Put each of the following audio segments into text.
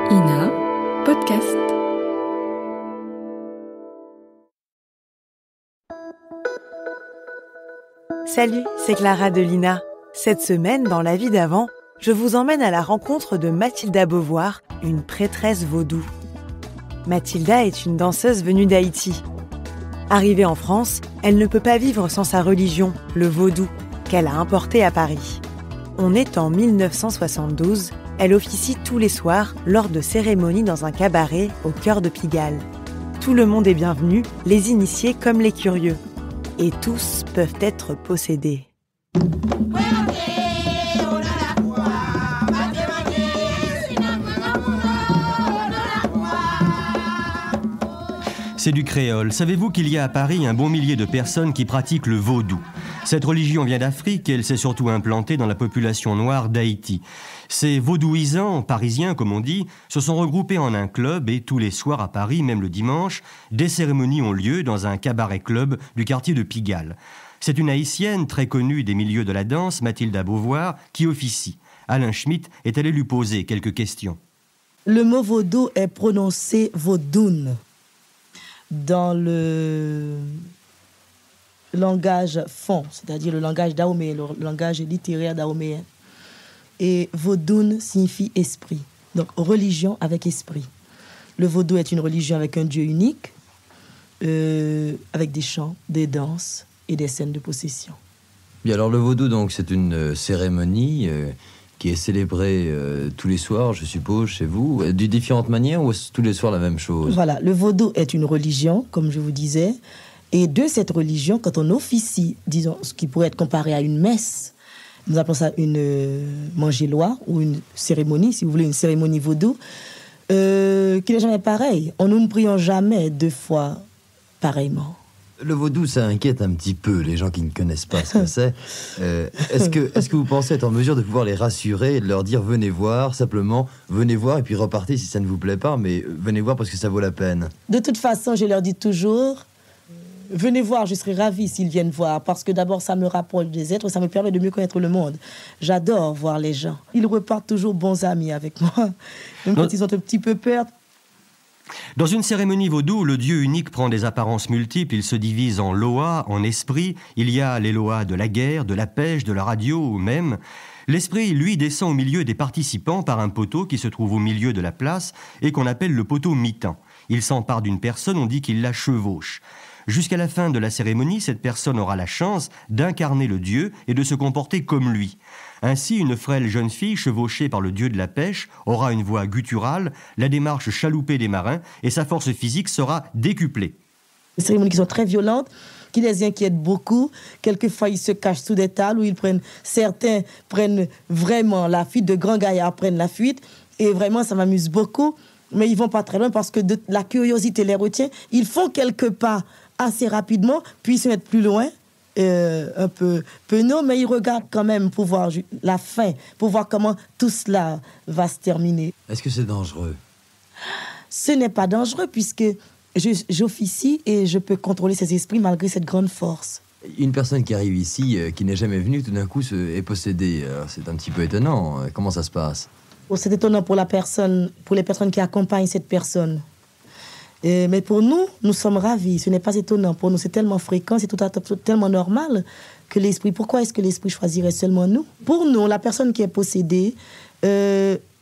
Ina, podcast. Salut, c'est Clara de l'Ina. Cette semaine, dans La vie d'avant, je vous emmène à la rencontre de Mathilda Beauvoir, une prêtresse vaudou. Mathilda est une danseuse venue d'Haïti. Arrivée en France, elle ne peut pas vivre sans sa religion, le vaudou, qu'elle a importé à Paris. On est en 1972, elle officie tous les soirs lors de cérémonies dans un cabaret au cœur de Pigalle. Tout le monde est bienvenu, les initiés comme les curieux. Et tous peuvent être possédés. C'est du créole. Savez-vous qu'il y a à Paris un bon millier de personnes qui pratiquent le vaudou ? Cette religion vient d'Afrique et elle s'est surtout implantée dans la population noire d'Haïti. Ces vaudouisants, parisiens comme on dit, se sont regroupés en un club et tous les soirs à Paris, même le dimanche, des cérémonies ont lieu dans un cabaret-club du quartier de Pigalle. C'est une haïtienne très connue des milieux de la danse, Mathilda Beauvoir, qui officie. Alain Schmitt est allé lui poser quelques questions. Le mot vaudou est prononcé vaudoun dans le langage fond, c'est-à-dire le langage dahoméen, le langage littéraire dahoméen. Et vaudoun signifie esprit, donc religion avec esprit. Le vaudou est une religion avec un Dieu unique, avec des chants, des danses et des scènes de possession. Bien, alors le vaudou, donc, c'est une cérémonie qui est célébrée tous les soirs, je suppose, chez vous, de différentes manières, ou est-ce tous les soirs la même chose ? Voilà, le vaudou est une religion, comme je vous disais, et de cette religion, quand on officie, disons, ce qui pourrait être comparé à une messe, nous appelons ça une mangeloire ou une cérémonie, si vous voulez, une cérémonie vaudou, qui n'est jamais pareille. Nous ne prions jamais deux fois pareillement. Le vaudou, ça inquiète un petit peu les gens qui ne connaissent pas ce que c'est. Est-ce que vous pensez être en mesure de pouvoir les rassurer et de leur dire venez voir, simplement venez voir et puis repartez si ça ne vous plaît pas, mais venez voir parce que ça vaut la peine. De toute façon, je leur dis toujours, venez voir, je serai ravie s'ils viennent voir, parce que d'abord, ça me rapproche des êtres, ça me permet de mieux connaître le monde. J'adore voir les gens. Ils repartent toujours bons amis avec moi, même quand ils ont un petit peu peur. Dans une cérémonie vaudou, le Dieu unique prend des apparences multiples. Il se divise en loa, en esprit. Il y a les loas de la guerre, de la pêche, de la radio même. L'esprit, lui, descend au milieu des participants par un poteau qui se trouve au milieu de la place et qu'on appelle le poteau mitant. Il s'empare d'une personne, on dit qu'il la chevauche. Jusqu'à la fin de la cérémonie, cette personne aura la chance d'incarner le Dieu et de se comporter comme lui. Ainsi, une frêle jeune fille chevauchée par le dieu de la pêche aura une voix gutturale, la démarche chaloupée des marins et sa force physique sera décuplée. Des cérémonies qui sont très violentes, qui les inquiètent beaucoup. Quelquefois, ils se cachent sous des tables où certains prennent vraiment la fuite, de grands gaillards prennent la fuite. Et vraiment, ça m'amuse beaucoup. Mais ils vont pas très loin parce que la curiosité les retient. Ils font quelques pas assez rapidement, puis ils se mettent plus loin, un peu penaud, mais ils regardent quand même pour voir la fin, pour voir comment tout cela va se terminer. Est-ce que c'est dangereux ? Ce n'est pas dangereux puisque j'officie et je peux contrôler ces esprits malgré cette grande force. Une personne qui arrive ici, qui n'est jamais venue, tout d'un coup est possédée. Alors, c'est un petit peu étonnant. Comment ça se passe ? C'est étonnant pour les personnes qui accompagnent cette personne. Mais pour nous, nous sommes ravis. Ce n'est pas étonnant. Pour nous, c'est tellement fréquent, c'est tellement normal que l'esprit... Pourquoi est-ce que l'esprit choisirait seulement nous ? Pour nous, la personne qui est possédée,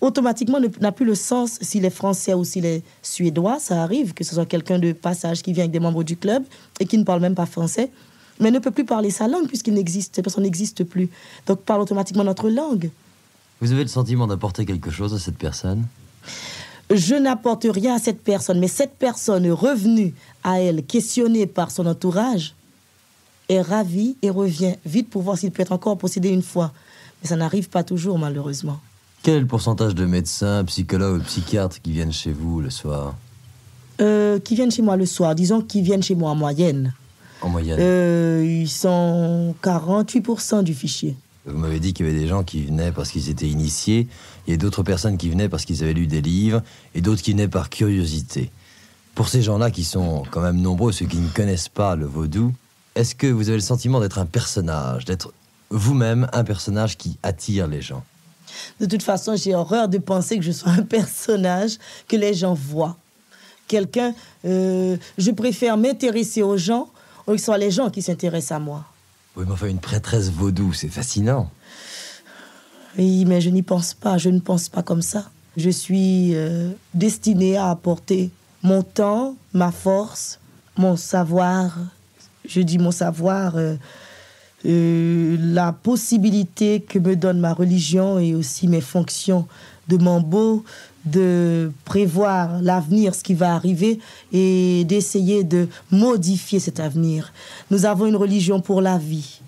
automatiquement, n'a plus le sens s'il est français ou s'il est suédois. Ça arrive que ce soit quelqu'un de passage qui vient avec des membres du club et qui ne parle même pas français, mais ne peut plus parler sa langue puisqu'il n'existe, cette personne n'existe plus. Donc, parle automatiquement notre langue. Vous avez le sentiment d'apporter quelque chose à cette personne ? Je n'apporte rien à cette personne, mais cette personne revenue à elle, questionnée par son entourage, est ravie et revient vite pour voir s'il peut être encore possédé une fois. Mais ça n'arrive pas toujours, malheureusement. Quel est le pourcentage de médecins, psychologues ou psychiatres qui viennent chez vous le soir ? Qui viennent chez moi le soir, disons qu'ils viennent chez moi en moyenne. En moyenne ? Ils sont 48% du fichier. Vous m'avez dit qu'il y avait des gens qui venaient parce qu'ils étaient initiés, il y a d'autres personnes qui venaient parce qu'ils avaient lu des livres, et d'autres qui venaient par curiosité. Pour ces gens-là qui sont quand même nombreux, ceux qui ne connaissent pas le vaudou, est-ce que vous avez le sentiment d'être un personnage, d'être vous-même un personnage qui attire les gens ? De toute façon, j'ai horreur de penser que je sois un personnage que les gens voient. Quelqu'un, je préfère m'intéresser aux gens ou que ce soit les gens qui s'intéressent à moi. Oui, mais enfin, une prêtresse vaudou, c'est fascinant. Oui, mais je n'y pense pas, je ne pense pas comme ça. Je suis destinée à apporter mon temps, ma force, mon savoir. Je dis mon savoir, la possibilité que me donne ma religion et aussi mes fonctions de Mambo, de prévoir l'avenir, ce qui va arriver et d'essayer de modifier cet avenir. Nous avons une religion pour la vie.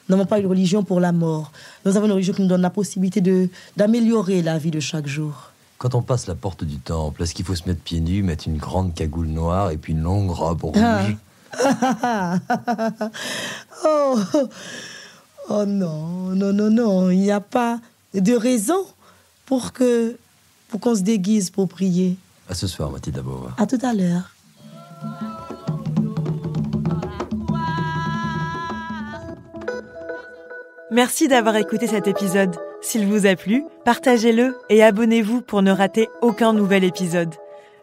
Nous n'avons pas une religion pour la mort. Nous avons une religion qui nous donne la possibilité d'améliorer la vie de chaque jour. Quand on passe la porte du temple, est-ce qu'il faut se mettre pieds nus, mettre une grande cagoule noire et puis une longue robe rouge? Oh non. Il n'y a pas de raison pour qu'on se déguise pour prier. À ce soir, Mathilde Abovoir. À tout à l'heure. Merci d'avoir écouté cet épisode. S'il vous a plu, partagez-le et abonnez-vous pour ne rater aucun nouvel épisode.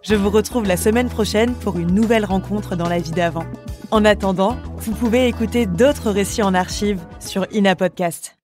Je vous retrouve la semaine prochaine pour une nouvelle rencontre dans la vie d'avant. En attendant, vous pouvez écouter d'autres récits en archive sur Ina Podcast.